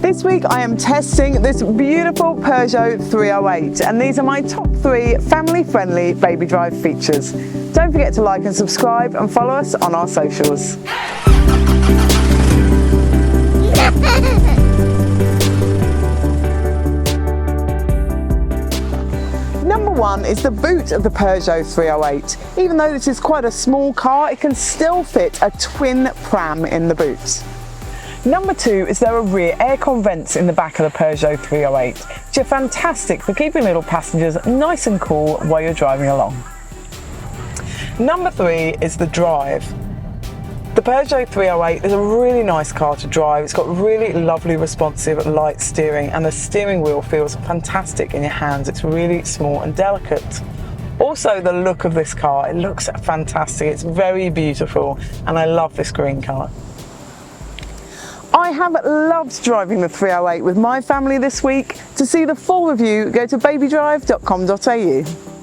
This week I am testing this beautiful Peugeot 308 and these are my top 3 family-friendly baby drive features. Don't forget to like and subscribe and follow us on our socials. Number 1 is the boot of the Peugeot 308. Even though this is quite a small car, it can still fit a twin pram in the boot. Number 2 is there are rear aircon vents in the back of the Peugeot 308, which are fantastic for keeping little passengers nice and cool while you're driving along. Number 3 is the drive. The Peugeot 308 is a really nice car to drive. It's got really lovely responsive light steering and the steering wheel feels fantastic in your hands. It's really small and delicate. Also the look of this car, it looks fantastic. It's very beautiful and I love this green colour. I have loved driving the 308 with my family this week. To see the full review, go to BabyDrive.com.au.